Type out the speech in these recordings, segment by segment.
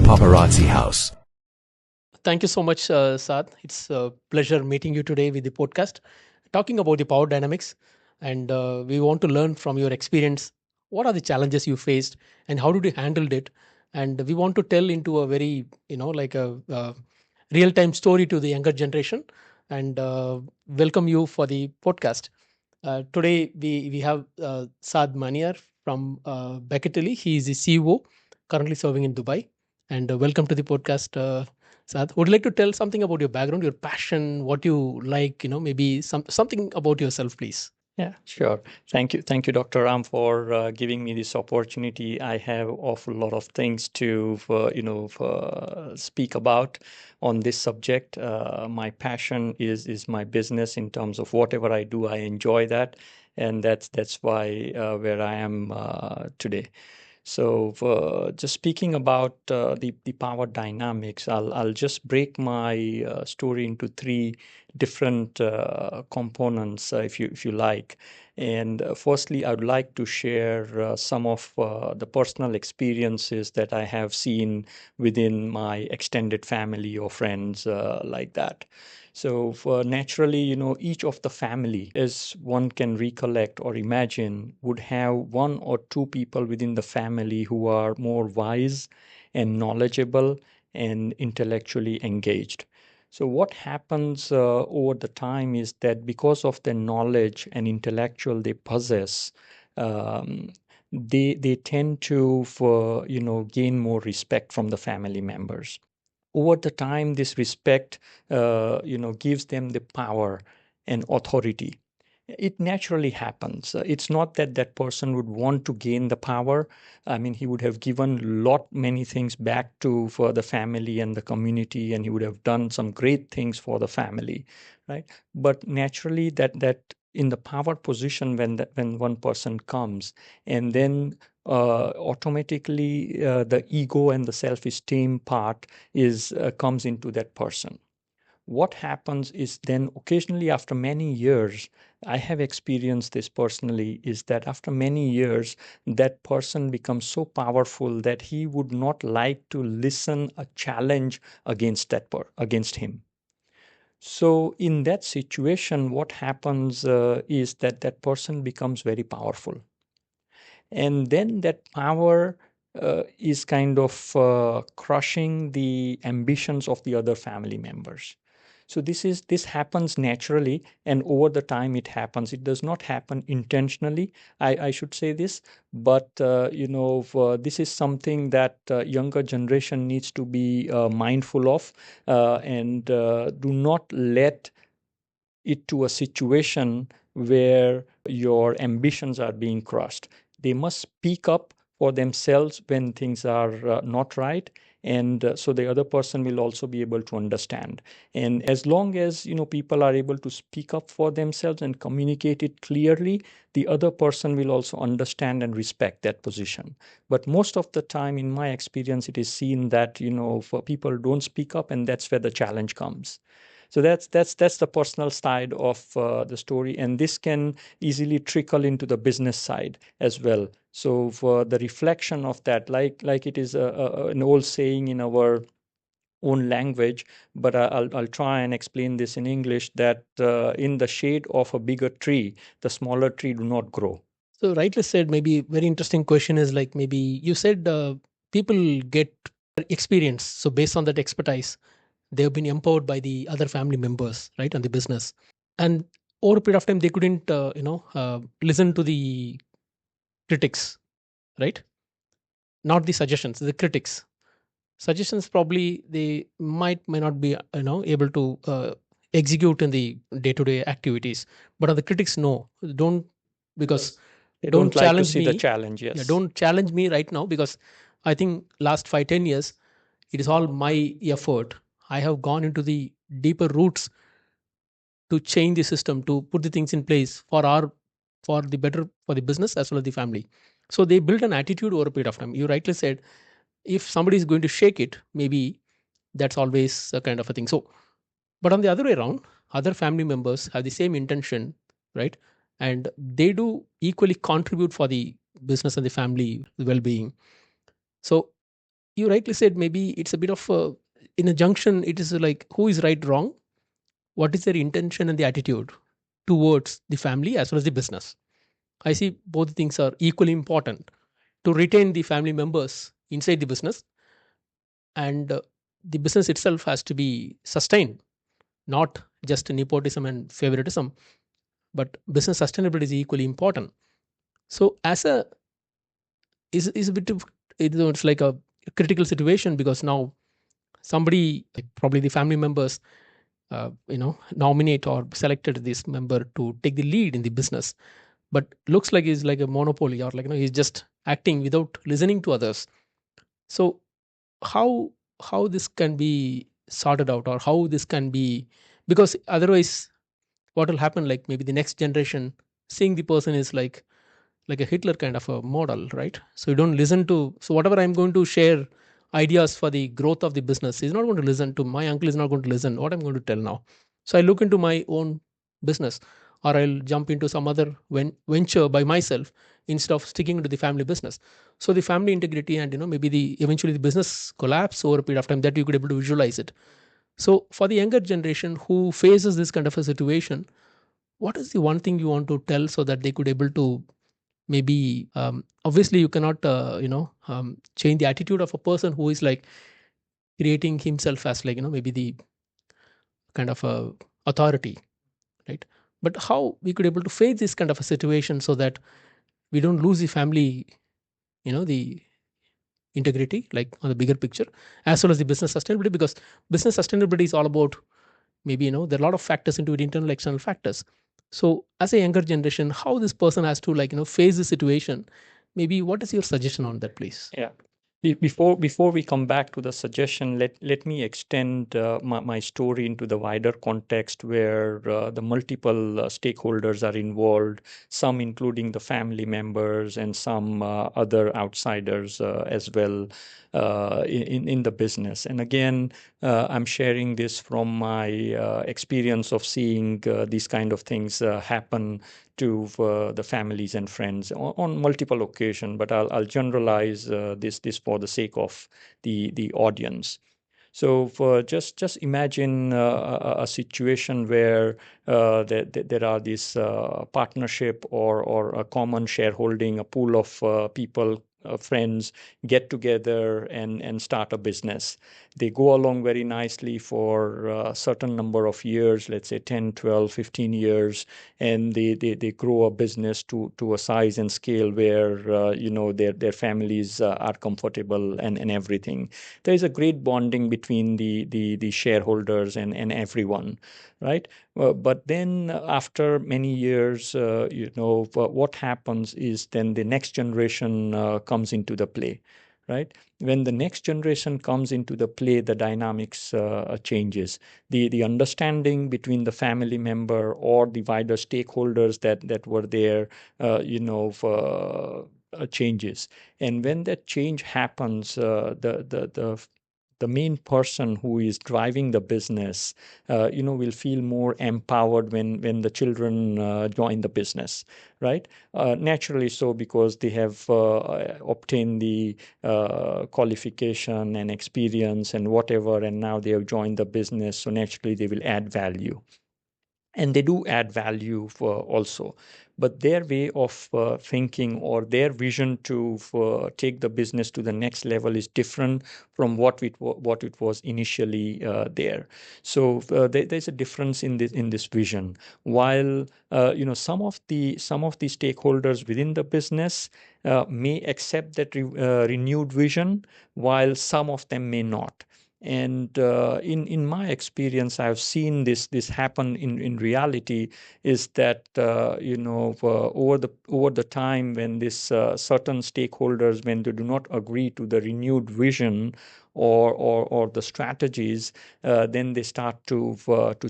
Paparazzi House. Thank you so much, Saad. It's a pleasure meeting you today with the podcast, talking about the power dynamics. And we want to learn from your experience. What are the challenges you faced, and how did you handle it? And we want to tell into a very, like a real-time story to the younger generation, and welcome you for the podcast. Today we have Saad Maner from Italy. He is the CEO, currently serving in Dubai. And welcome to the podcast, Saad. Would you like to tell something about your background, your passion, what you like? Maybe something about yourself, please. Yeah, sure. Thank you, Dr. Ram, for giving me this opportunity. I have awful lot of things to, speak about on this subject. My passion is my business. In terms of whatever I do, I enjoy that, and that's why where I am today. So, just speaking about the power dynamics, I'll just break my story into three different components, if you like. And firstly, I would like to share some of the personal experiences that I have seen within my extended family or friends like that. So, naturally, each of the family, as one can recollect or imagine, would have one or two people within the family who are more wise and knowledgeable and intellectually engaged. So, what happens over the time is that because of the knowledge and intellectual they possess, um, they tend to gain more respect from the family members. Over the time, this respect gives them the power and authority. It naturally happens. It's not that that person would want to gain the power. I mean, he would have given lot many things back to for the family and the community, and he would have done some great things for the family, right? But naturally, that in the power position, when one person comes, and then automatically the ego and the self-esteem part is comes into that person. What happens is then occasionally after many years, I have experienced this personally, is that after many years, that person becomes so powerful that he would not like to listen a challenge against against him. So in that situation, what happens is that that person becomes very powerful, and then that power is kind of crushing the ambitions of the other family members. So this happens naturally, and over the time it happens. It does not happen intentionally, I should say this, but this is something that younger generation needs to be mindful of, and do not let it to a situation where your ambitions are being crushed. They must speak up for themselves when things are not right, and so the other person will also be able to understand. And as long as people are able to speak up for themselves and communicate it clearly, the other person will also understand and respect that position. But most of the time, in my experience, it is seen that for people don't speak up, and that's where the challenge comes. So that's the personal side of the story, and this can easily trickle into the business side as well. So for the reflection of that, like it is an old saying in our own language, but I'll try and explain this in English, that in the shade of a bigger tree, the smaller tree do not grow. So, rightly said, maybe very interesting question is like maybe you said people get experience. So, based on that expertise, they have been empowered by the other family members, right, on the business. And over a period of time, they couldn't, listen to the critics, right? Not the suggestions, the critics. Suggestions probably they may not be able to execute in the day-to-day activities, but other critics no, don't, because They don't don't like to challenge see the me. challenge. Yeah, Yes. don't challenge me right now, because I think last 5-10 years it is all my effort. I have gone into the deeper roots to change the system, to put the things in place for the better for the business as well as the family. So they build an attitude over a period of time. You rightly said, if somebody is going to shake it, maybe that's always a kind of a thing. So, but on the other way around, other family members have the same intention, right? And they do equally contribute for the business and the family well-being. So you rightly said, maybe it's a bit of in a junction. It is like who is right, wrong, what is their intention and the attitude towards the family as well as the business. I see both things are equally important to retain the family members inside the business, and the business itself has to be sustained, not just nepotism and favoritism, but business sustainability is equally important. So as a is a bit of it's like a critical situation, because now somebody, like probably the family members, nominate or selected this member to take the lead in the business, but looks like he's like a monopoly, or like he's just acting without listening to others. So how how this can be sorted out, or how this can be, because otherwise what will happen, like maybe the next generation seeing the person is like a Hitler kind of a model, right? So you don't listen to, so whatever I'm going to share ideas for the growth of the business, he's not going to listen to, my uncle is not going to listen what I'm going to tell now. So I look into my own business, or I'll jump into some other venture by myself instead of sticking to the family business. So the family integrity, and maybe the eventually the business collapse over a period of time, that you could able to visualize it. So for the younger generation who faces this kind of a situation, what is the one thing you want to tell so that they could able to maybe, obviously you cannot change the attitude of a person who is like creating himself as like maybe the kind of a authority, right? But how we could able to face this kind of a situation so that we don't lose the family, the integrity, like on the bigger picture, as well as the business sustainability, because business sustainability is all about, maybe there are a lot of factors into it, internal external factors. So as a younger generation, how this person has to like face the situation, maybe what is your suggestion on that, please? Yeah. Before we come back to the suggestion, let me extend my story into the wider context where the multiple stakeholders are involved, some including the family members and some other outsiders as well in the business. And again, I'm sharing this from my experience of seeing these kind of things happen to the families and friends on multiple occasions, but I'll generalize this for the sake of the audience. So for just imagine a situation where there are this partnership or a common shareholding, a pool of people, friends get together and start a business. They go along very nicely for a certain number of years, let's say 10, 12, 15 years, and they grow a business to a size and scale where their families are comfortable and everything. There is a great bonding between the shareholders and everyone, right? But then after many years, what happens is then the next generation comes into the play, right? When the next generation comes into the play, the dynamics changes. The understanding between the family member or the wider stakeholders that were there, changes. And when that change happens, the main person who is driving the business, will feel more empowered when the children join the business, right? Naturally so, because they have obtained the qualification and experience and whatever, and now they have joined the business. So naturally they will add value, and they do add value for also, but their way of thinking or their vision to take the business to the next level is different from what it was initially there. So there's a difference in this vision. While some of the stakeholders within the business may accept that renewed vision, while some of them may not. And in my experience, I've seen this happen in reality. Is that over the time when this certain stakeholders, when they do not agree to the renewed vision or the strategies, then they start to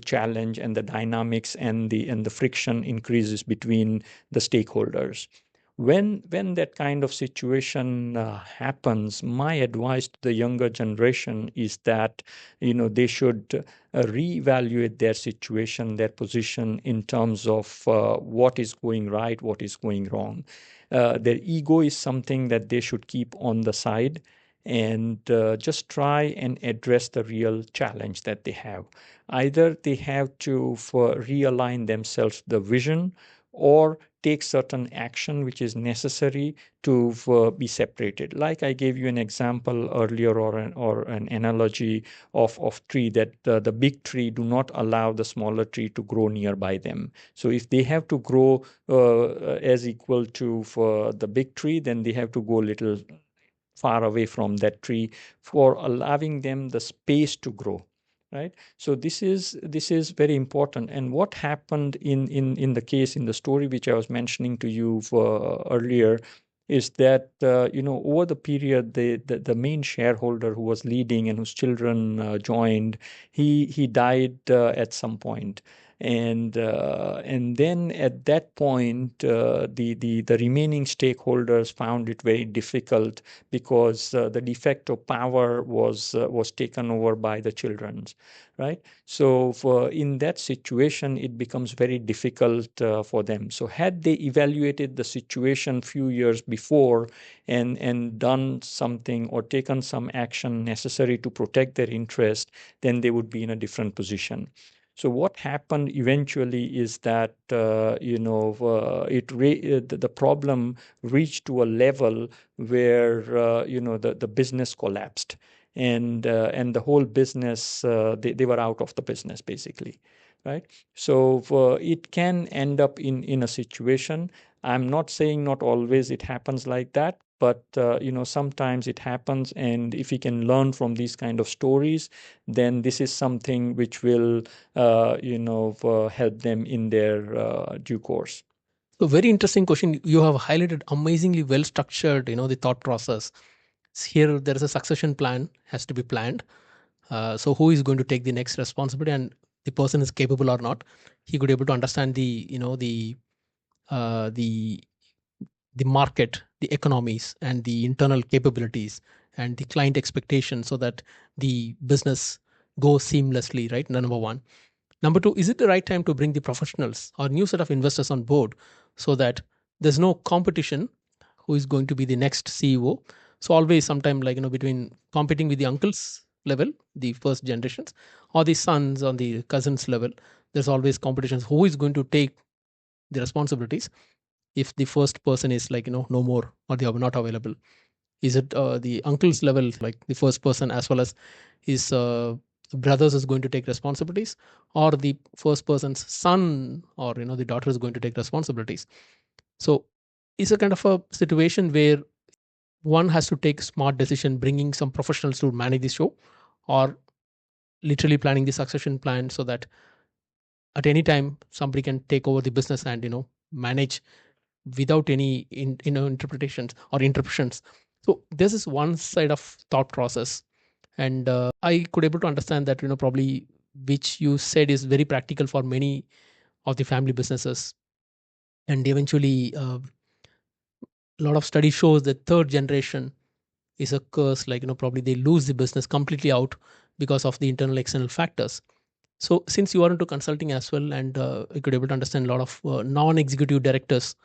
challenge, and the dynamics and the friction increases between the stakeholders. When that kind of situation happens, my advice to the younger generation is that they should reevaluate their situation, their position in terms of what is going right, what is going wrong. Their ego is something that they should keep on the side, and just try and address the real challenge that they have. Either they have to realign themselves the vision, or take certain action which is necessary to be separated. Like I gave you an example earlier, or an analogy of tree, that the big tree do not allow the smaller tree to grow nearby them. So if they have to grow as equal to for the big tree, then they have to go little far away from that tree for allowing them the space to grow, right? So this is very important. And what happened in the case, in the story which I was mentioning to you earlier, is that over the period, the main shareholder who was leading and whose children joined, he died at some point. And then at that point, the remaining stakeholders found it very difficult, because the de facto power was taken over by the children, right? So for in that situation, it becomes very difficult for them. So had they evaluated the situation few years before, and done something or taken some action necessary to protect their interest, then they would be in a different position. So what happened eventually is that the problem reached to a level where the business collapsed, and the whole business, they were out of the business basically, right? So it can end up in a situation. I'm not saying not always it happens like that, but sometimes it happens. And if we can learn from these kind of stories, then this is something which will help them in their due course. So very interesting question. You have highlighted amazingly well structured, the thought process. Here, there is a succession plan has to be planned. So who is going to take the next responsibility, and the person is capable or not. He could able to understand uh, the the market, the economies, and the internal capabilities and the client expectations, so that the business goes seamlessly. Right. Number one. Number two, is it the right time to bring the professionals or new set of investors on board, so that there's no competition who is going to be the next CEO? So always sometime, between competing with the uncles level, the first generations, or the sons on the cousins level, there's always competitions. Who is going to take the responsibilities if the first person is no more, or they are not available? Is it the uncle's level, like the first person, as well as his brothers is going to take responsibilities, or the first person's son or the daughter is going to take responsibilities? So it's a kind of a situation where one has to take smart decision, bringing some professionals to manage the show, or literally planning the succession plan, so that at any time somebody can take over the business and manage without any interpretations or interruptions. So this is one side of thought process. And I could able to understand that probably, which you said is very practical for many of the family businesses. And eventually, a lot of study shows that third generation is a curse, probably they lose the business completely out because of the internal external factors. So since you are into consulting as well, and you could able to understand a lot of non-executive directors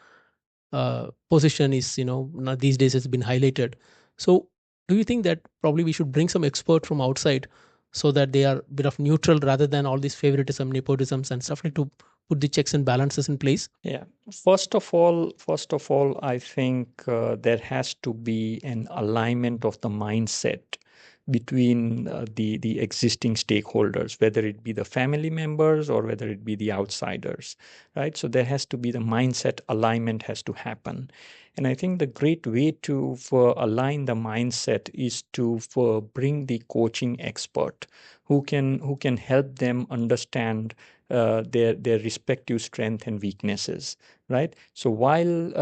position is now these days has been highlighted. So do you think that probably we should bring some expert from outside, so that they are a bit of neutral, rather than all these favoritism, nepotisms, and stuff, like to put the checks and balances in place? Yeah. First of all, I think there has to be an alignment of the mindset between the existing stakeholders, whether it be the family members or whether it be the outsiders, right? So there has to be the mindset alignment has to happen. And I think the great way to for align the mindset is to for bring the coaching expert who can help them understand their respective strength and weaknesses, right? So while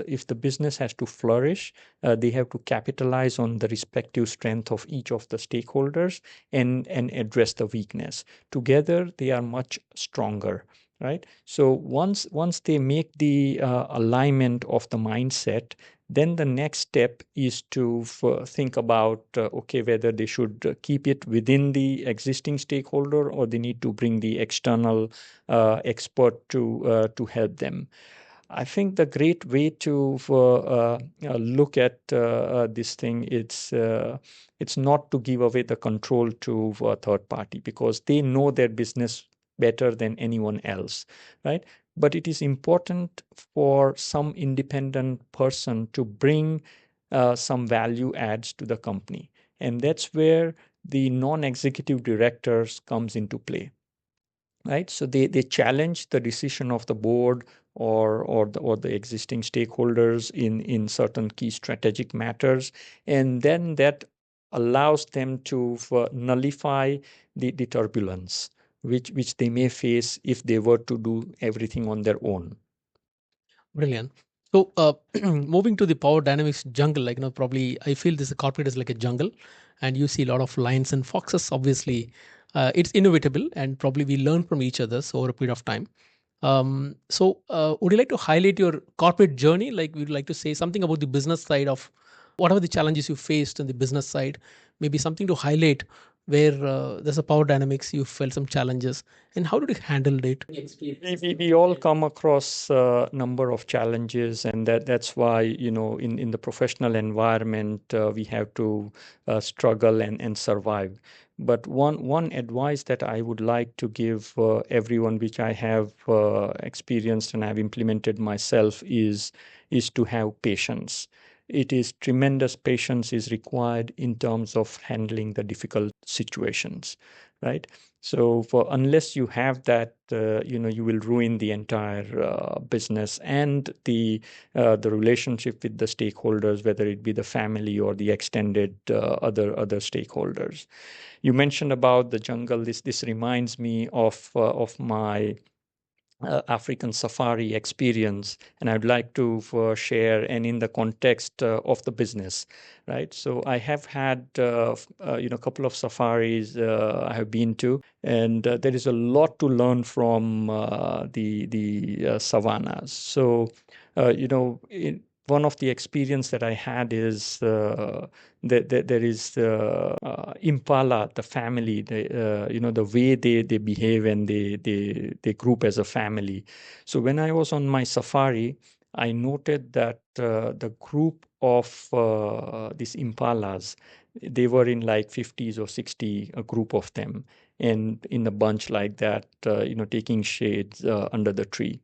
if the business has to flourish, they have to capitalize on the respective strength of each of the stakeholders, and address the weakness. Together, they are much stronger, right? So once they make the alignment of the mindset, then the next step is to think about okay, whether they should keep it within the existing stakeholder, or they need to bring the external expert to help them. I think the great way to look at this thing, it's not to give away the control to a third party because they know their business better than anyone else, right? But it is important for some independent person to bring some value adds to the company, and that's where the non-executive directors comes into play, right? So they challenge the decision of the board or the existing stakeholders in certain key strategic matters, and then that allows them to nullify the turbulence which they may face if they were to do everything on their own. Brilliant. So, moving to the power dynamics jungle, like, probably I feel this corporate is like a jungle, and you see a lot of lions and foxes. Obviously, it's inevitable, and probably we learn from each other over a period of time. Would you like to highlight your corporate journey? Like, we'd like to say something about the business side of what are the challenges you faced on the business side? Maybe something to highlight where there's a power dynamics, you felt some challenges, and how did you handle it? We all come across a number of challenges, and that's why, in the professional environment, we have to struggle and survive. But one advice that I would like to give everyone, which I have experienced and I've implemented myself, is to have patience. It is tremendous patience is required in terms of handling the difficult situations, right? So unless you have that, you will ruin the entire business and the relationship with the stakeholders, whether it be the family or the extended other stakeholders. You mentioned about the jungle. This reminds me of my African safari experience, and I'd like to share, and in the context of the business, right? So I have had a couple of safaris I have been to, and there is a lot to learn from the savannas. So one of the experience that I had is that there is impala, the family, the way they behave and they group as a family. So when I was on my safari, I noted that the group of these impalas, they were in like 50s or 60, a group of them, and in a bunch like that, taking shades under the tree.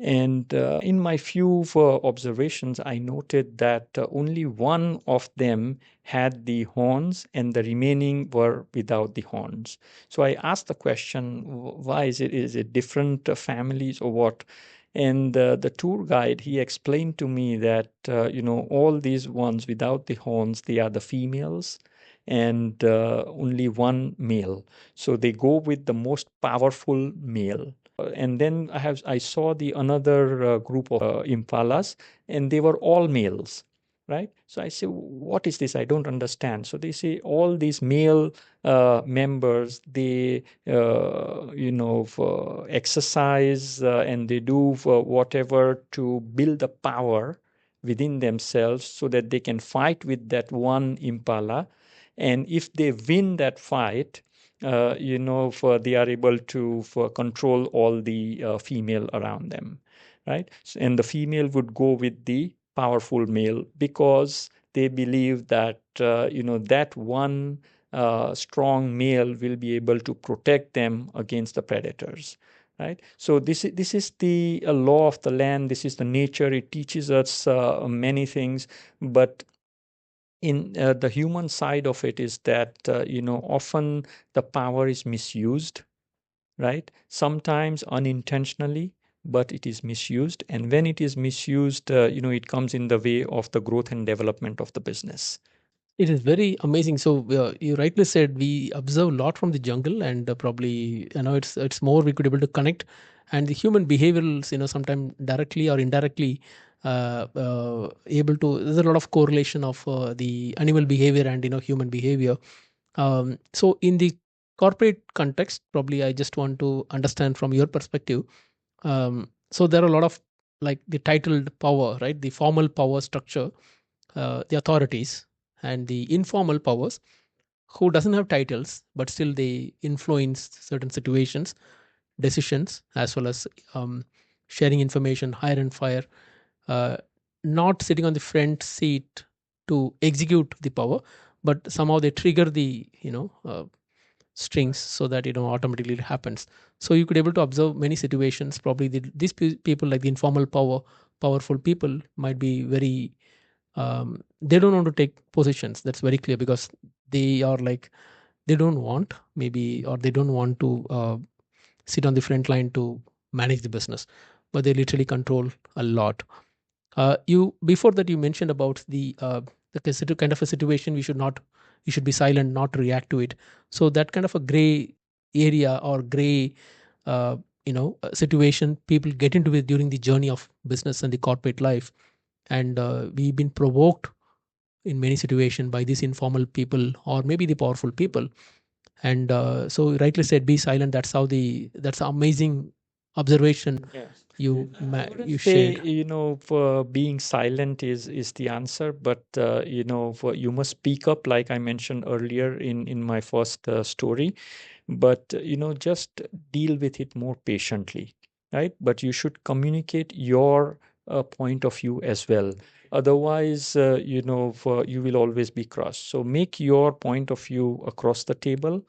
And in my few observations, I noted that only one of them had the horns and the remaining were without the horns. So I asked the question, why is it? Is it different families or what? And the tour guide, he explained to me that, all these ones without the horns, they are the females and only one male. So they go with the most powerful male. And then I saw the another group of impalas, and they were all males, right? So I say, what is this? I don't understand. So they say all these male members, they exercise and they do whatever to build the power within themselves so that they can fight with that one impala, and if they win that fight, they are able to control all the female around them, right? And the female would go with the powerful male because they believe that that one strong male will be able to protect them against the predators, right? So this is the law of the land. This is the nature. It teaches us many things, but in the human side of it is that often the power is misused, right? Sometimes unintentionally, but it is misused, and when it is misused, it comes in the way of the growth and development of the business. It is very amazing. So you rightly said we observe a lot from the jungle, and probably it's more we could able to connect, and the human behaviorals sometimes directly or indirectly able to. There's a lot of correlation of the animal behavior and human behavior. So in the corporate context, probably I just want to understand from your perspective. So there are a lot of like the titled power, right? The formal power structure, the authorities, and the informal powers who doesn't have titles but still they influence certain situations, decisions, as well as sharing information, hire and fire, uh, not sitting on the front seat to execute the power, but somehow they trigger the strings so that automatically it happens. So you could able to observe many situations. Probably these people, like the informal powerful people, might be very they don't want to take positions. That's very clear, because they are like, they don't want, maybe, or they don't want to sit on the front line to manage the business, but they literally control a lot. You before that, you mentioned about the kind of a situation we should not, you should be silent, not react to it. So that kind of a gray area or gray uh, situation people get into it during the journey of business and the corporate life. And we've been provoked in many situations by these informal people or maybe the powerful people. And so you rightly said, be silent. That's the amazing observation Yes. you Say, shared. for being silent is the answer, but for you must speak up, like I mentioned earlier in my first story. But just deal with it more patiently, right? But you should communicate your point of view as well. Otherwise, you will always be crossed. So make your point of view across the table,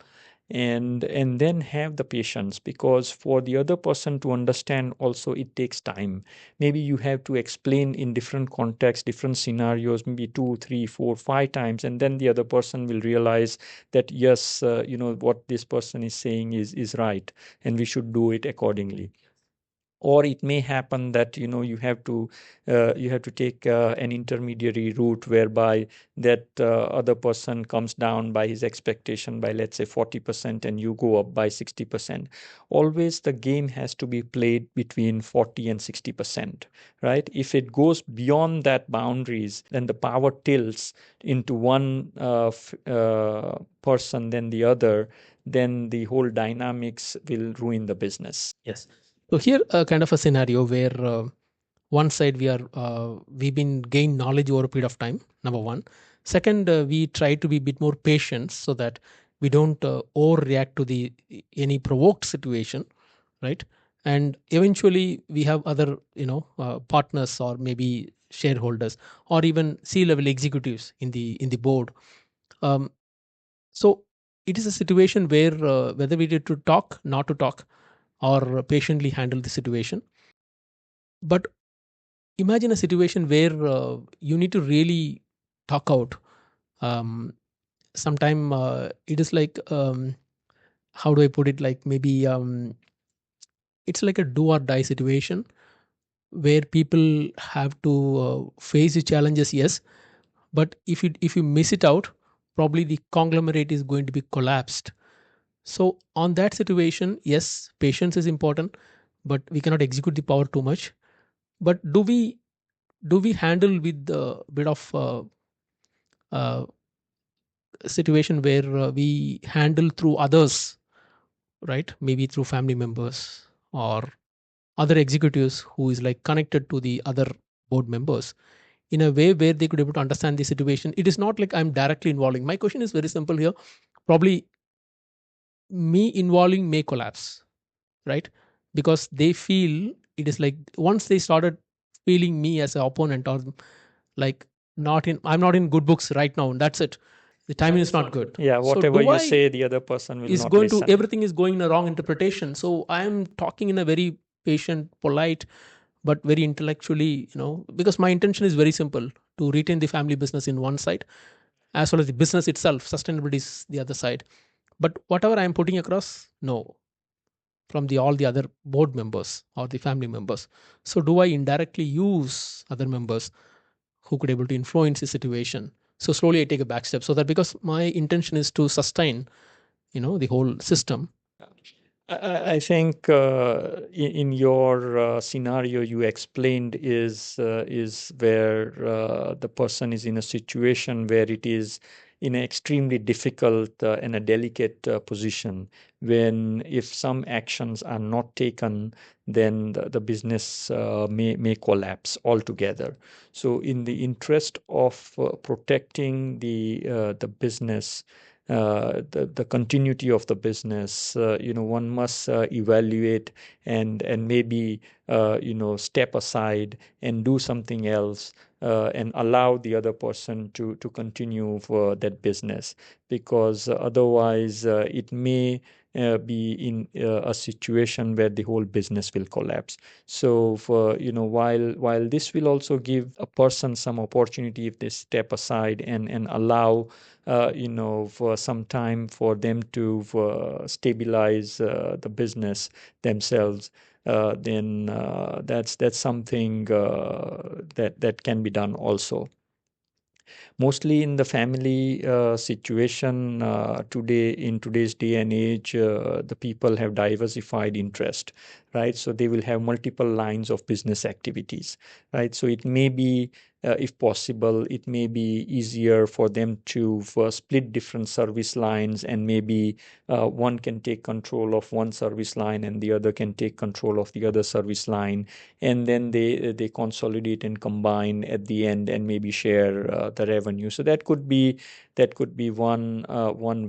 and then have the patience, because for the other person to understand also, it takes time. Maybe you have to explain in different contexts, different scenarios, maybe two, three, four, five times, and then the other person will realize that yes, what this person is saying is right, and we should do it accordingly. Or it may happen that you have to take an intermediary route, whereby that other person comes down by his expectation by, let's say, 40%, and you go up by 60%. Always the game has to be played between 40 and 60%, right? If it goes beyond that boundaries, then the power tilts into one person than the other, then the whole dynamics will ruin the business. Yes. So here, kind of a scenario where one side we've been gained knowledge over a period of time. Number one. Second, we try to be a bit more patient so that we don't overreact to the any provoked situation, right? And eventually, we have other partners or maybe shareholders or even C-level executives in the board. Um, so it is a situation where whether we need to talk, not to talk, or patiently handle the situation. But imagine a situation where you need to really talk out. Um, Sometime it is like, how do I put it? Like maybe it's like a do or die situation where people have to face the challenges. Yes, but if you miss it out, probably the conglomerate is going to be collapsed. So on that situation, yes, patience is important, but we cannot execute the power too much. But do we handle with a bit of uh, situation where we handle through others, right? Maybe through family members or other executives who is like connected to the other board members in a way where they could able to understand the situation. It is not like I'm directly involving. My question is very simple here. Probably me involving may collapse, right? Because they feel it is like once they started feeling me as an opponent or like not in, I'm not in good books right now, and that's it. The timing is not good. Yeah, So whatever do you I say, the other person will is not going to listen. everything is going in a wrong interpretation. So I am talking in a very patient, polite, but very intellectually, because my intention is very simple, to retain the family business in one side, as well as the business itself, sustainability is the other side. But whatever I am putting across, no, from the all the other board members or the family members. So do I indirectly use other members who could able to influence the situation? So slowly I take a back step, so that because my intention is to sustain the whole system. I think in your scenario you explained is where the person is in a situation where it is in an extremely difficult and a delicate position, when if some actions are not taken, then the business may collapse altogether. So in the interest of protecting the business, the continuity of the business, one must evaluate and maybe step aside and do something else, and allow the other person to continue for that business, because otherwise it may be in a situation where the whole business will collapse. So for while this will also give a person some opportunity if they step aside and allow for some time for them to stabilize the business themselves, then that's something that can be done also. Mostly in the family situation, today, in today's day and age, the people have diversified interest, right? So they will have multiple lines of business activities, right? So it may be, if possible, it may be easier for them to split different service lines, and maybe one can take control of one service line and the other can take control of the other service line, and then they consolidate and combine at the end and maybe share the revenue. So that could be one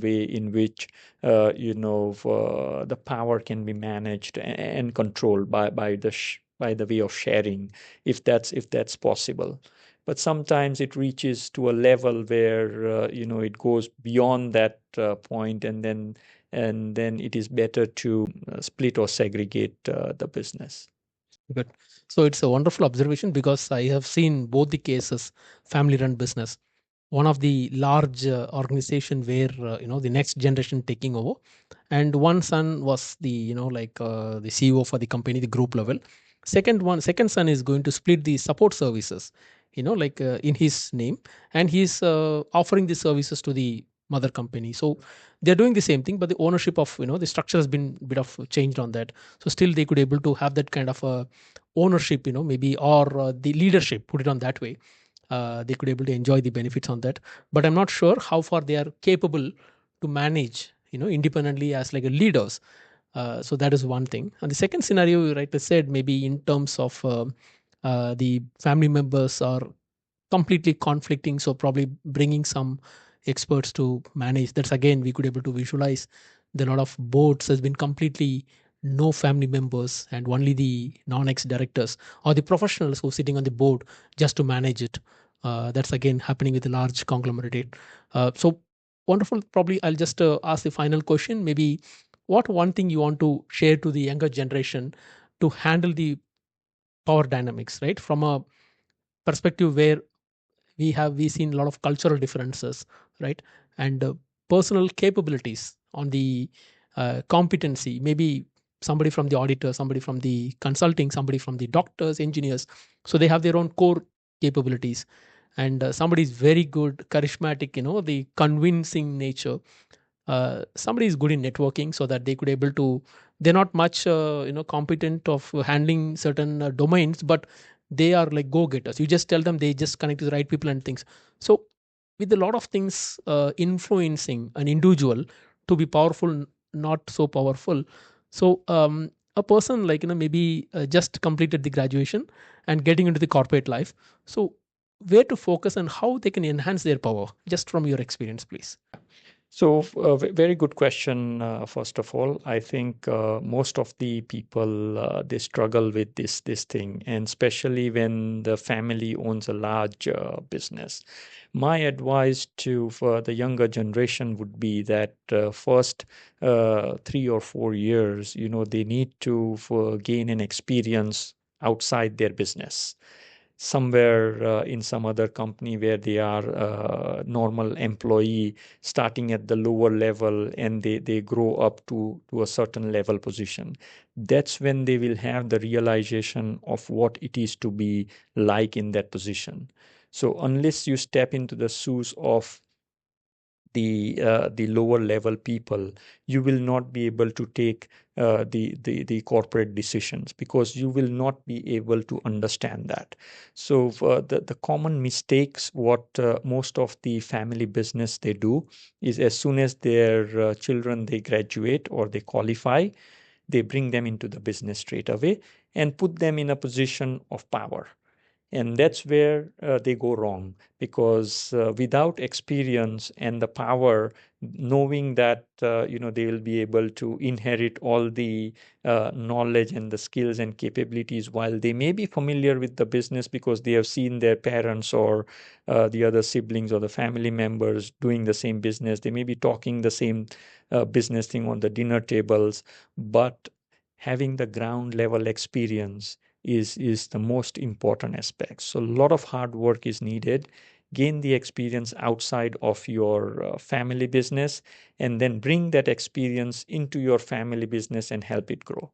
way in which the power can be managed and controlled by the way of sharing, if that's possible. But sometimes it reaches to a level where it goes beyond that point, and then it is better to split or segregate the business. Good. So it's a wonderful observation because I have seen both the cases, family run business. One of the large organization where the next generation taking over, and one son was the the CEO for the company, the group level. Second son is going to split the support services, in his name, and he's offering the services to the mother company. So they're doing the same thing, but the ownership of the structure has been bit of changed on that. So still they could able to have that kind of ownership, maybe, or the leadership, put it on that way. They could able to enjoy the benefits on that, but I'm not sure how far they are capable to manage independently as like a leaders. So that is one thing. And the second scenario you rightly said, maybe in terms of the family members are completely conflicting, so probably bringing some experts to manage. That's again we could able to visualize the lot of boards has been completely no family members and only the non-ex directors or the professionals who are sitting on the board just to manage it. That's again happening with a large conglomerate. So wonderful. Probably I'll just ask the final question. Maybe what one thing you want to share to the younger generation to handle the power dynamics, right? From a perspective where we seen a lot of cultural differences, right? And personal capabilities on the competency, maybe somebody from the auditor, somebody from the consulting, somebody from the doctors, engineers. So they have their own core capabilities, and somebody is very good charismatic, the convincing nature. Somebody is good in networking, so that they could able to, they're not much competent of handling certain domains, but they are like go getters. You just tell them, they just connect to the right people and things. So with a lot of things influencing an individual to be powerful, not so powerful. So a person like maybe just completed the graduation and getting into the corporate life. So where to focus and how they can enhance their power, just from your experience, please. So, very good question. First of all, I think most of the people they struggle with this thing, and especially when the family owns a large business. My advice to for the younger generation would be that first 3 or 4 years, they need to gain an experience outside their business, somewhere in some other company where they are a normal employee starting at the lower level, and they grow up to a certain level position. That's when they will have the realization of what it is to be like in that position. So unless you step into the shoes of the lower level people, you will not be able to take the corporate decisions, because you will not be able to understand that. So the common mistakes what most of the family business they do is, as soon as their children they graduate or they qualify, they bring them into the business straight away and put them in a position of power. And that's where they go wrong, because without experience and the power, knowing that they will be able to inherit all the knowledge and the skills and capabilities, while they may be familiar with the business because they have seen their parents or the other siblings or the family members doing the same business. They may be talking the same business thing on the dinner tables, but having the ground level experience is the most important aspect. So a lot of hard work is needed. Gain the experience outside of your family business, and then bring that experience into your family business and help it grow.